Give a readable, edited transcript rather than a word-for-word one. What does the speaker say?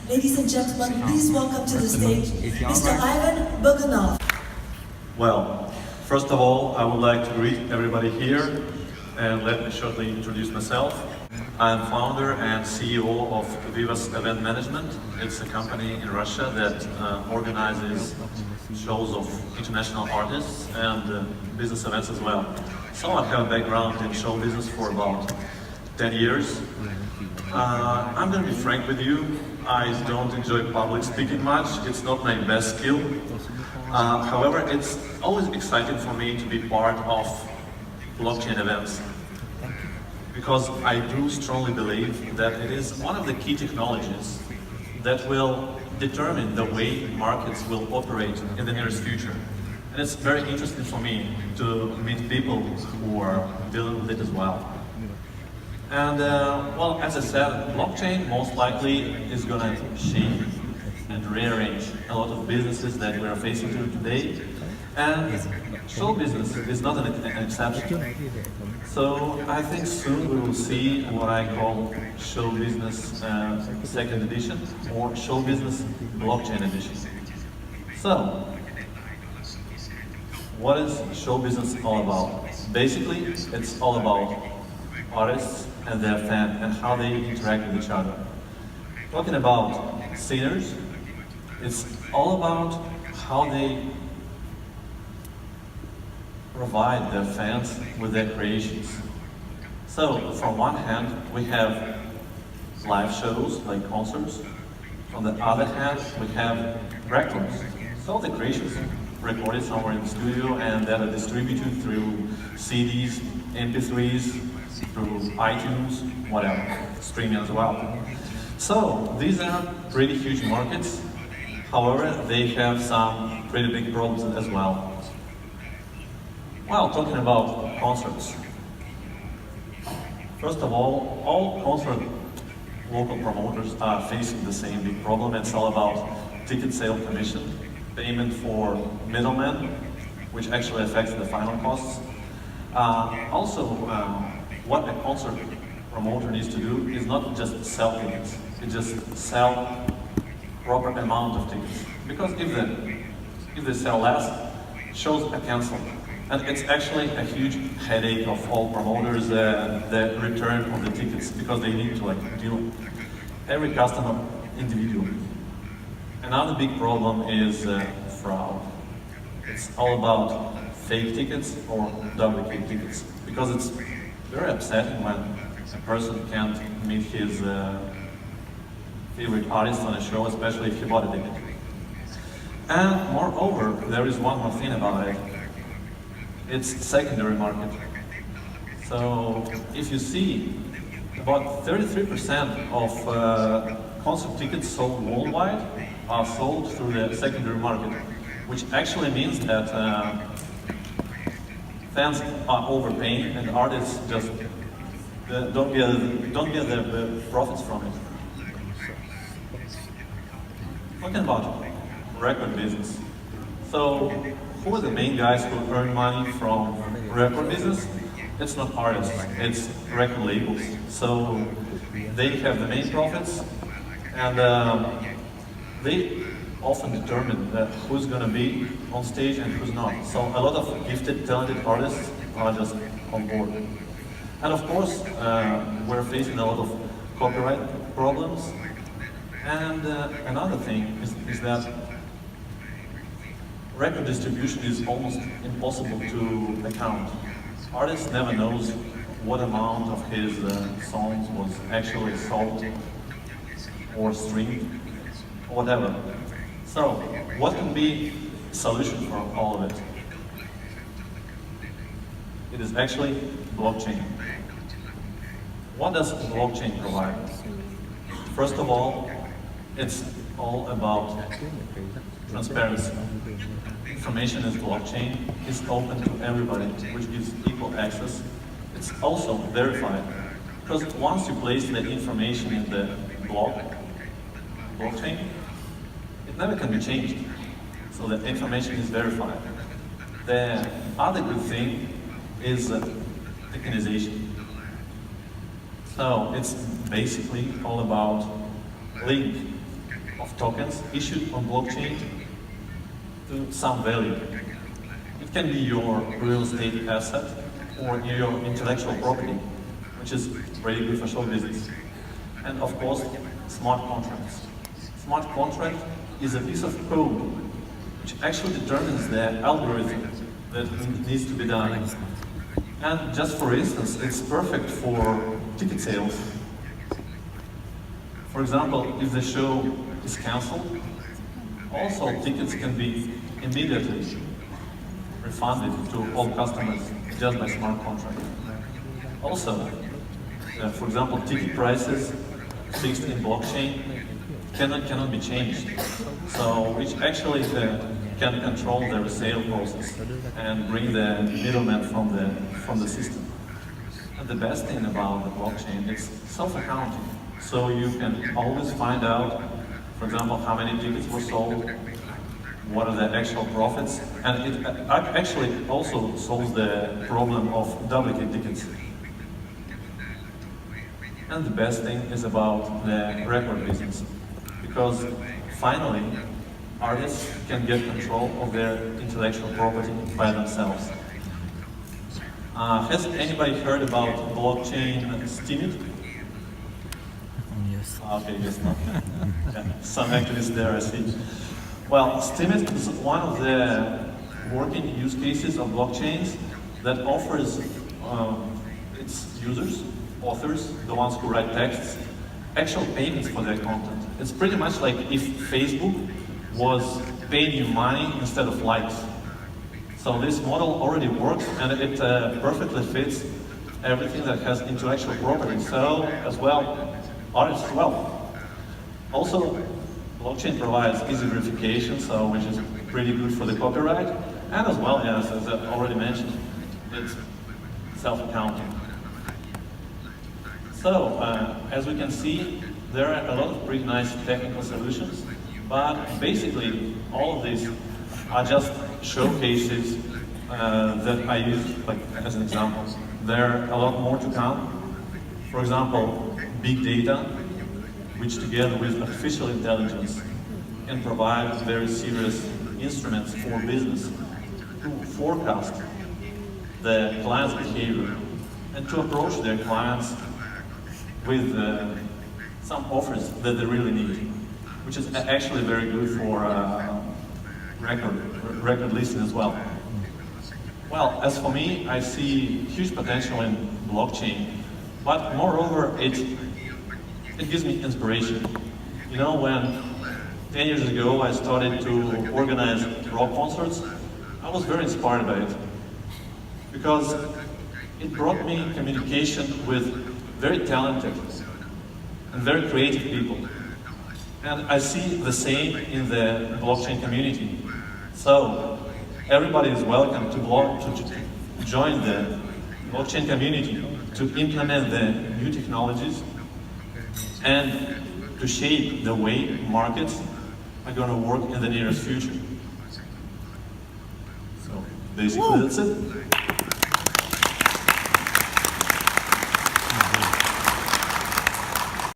Ladies and gentlemen, please welcome to the stage Mr. Ivan Boganov. Well, first of all, I would like to greet everybody here and let me shortly introduce myself. I'm founder and CEO of Vivas Event Management. It's a company in Russia that organizes shows of international artists and business events as well. So I have a background in show business for about 10 years. I'm going to be frank with you. I don't enjoy public speaking much. It's not my best skill. However, it's always exciting for me to be part of blockchain events, because I do strongly believe that it is one of the key technologies that will determine the way markets will operate in the nearest future. And it's very interesting for me to meet people who are dealing with it as well. And well, as I said, blockchain most likely is going to shape and rearrange a lot of businesses that we are facing today. And show business is not an exception. So I think soon we will see what I call show business second edition, or show business blockchain edition. So, what is show business all about? Basically, it's all about artists and their fans and how they interact with each other. Talking about singers, it's all about how they provide their fans with their creations. So, from one hand, we have live shows like concerts. On the other hand, we have records. So the creations recorded somewhere in the studio and then are distributed through CDs, MP3s, through iTunes, whatever, streaming as well. So these are pretty huge markets. However, they have some pretty big problems as well. Well, talking about concerts. First of all concert local promoters are facing the same big problem. It's all about ticket sale commission, payment for middlemen, which actually affects the final costs. What a concert promoter needs to do is not just sell tickets, it just sell proper amount of tickets. Because if they sell less, shows are cancelled. And it's actually a huge headache of all promoters, the return of the tickets, because they need to deal every customer individually. Another big problem is fraud. It's all about fake tickets or duplicate tickets, because it's very upsetting when a person can't meet his favorite artist on a show, especially if he bought a ticket. And moreover, there is one more thing about it. It's secondary market. So if you see, about 33% of concert tickets sold worldwide are sold through the secondary market, which actually means that fans are overpaying and artists just don't get the profits from it. Talking about record business. So, who are the main guys who earn money from record business? It's not artists, it's record labels. So they have the main profits, and they often determine who's going to be on stage and who's not. So a lot of gifted, talented artists are just on board. And of course, we're facing a lot of copyright problems. And another thing is that record distribution is almost impossible to account. Artist never knows what amount of his songs was actually sold or streamed, or whatever. So, what can be the solution for all of it? It is actually blockchain. What does blockchain provide? First of all, it's all about transparency. Information is blockchain, is open to everybody, which gives equal access. It's also verified, because once you place the information in the blockchain, it never can be changed. So the information is verified. The other good thing is tokenization. So it's basically all about link of tokens issued on blockchain to some value. It can be your real estate asset or your intellectual property, which is very good for show business. And of course, smart contracts. Smart contract is a piece of code which actually determines the algorithm that needs to be done. And just for instance, it's perfect for ticket sales. For example, if the show is cancelled, also tickets can be immediately refunded to all customers just by smart contract. Also, for example, ticket prices fixed in blockchain cannot be changed. So which actually can control the resale process and bring the middleman from the system. And the best thing about the blockchain is self-accounting. So you can always find out, for example, how many tickets were sold, what are the actual profits, and it actually also solves the problem of duplicate tickets. And the best thing is about the record business, because finally artists can get control of their intellectual property by themselves. Has anybody heard about blockchain Steemit? Yes. Okay, yes, not. Yeah, some activists there, I see. Well, Steemit is one of the working use cases of blockchains that offers its users, authors, the ones who write texts, actual payments for their content. It's pretty much like if Facebook was paying you money instead of likes. So this model already works, and it perfectly fits everything that has intellectual property. So as well, artists as well. Also, blockchain provides easy verification, so which is pretty good for the copyright, and as well as I already mentioned, it's self-accounting. So, as we can see, there are a lot of pretty nice technical solutions, but basically all of these are just showcases that I use like as an example. There are a lot more to come. For example, big data, which together with artificial intelligence can provide very serious instruments for business to forecast the client's behavior and to approach their clients with some offers that they really need, which is actually very good for record listing as well. Well, as for me, I see huge potential in blockchain, but moreover, it gives me inspiration. You know, when 10 years ago I started to organize rock concerts, I was very inspired by it, because it brought me communication with very talented and very creative people. And I see the same in the blockchain community. So everybody is welcome to join the blockchain community, to implement the new technologies and to shape the way markets are going to work in the nearest future. So basically that's it.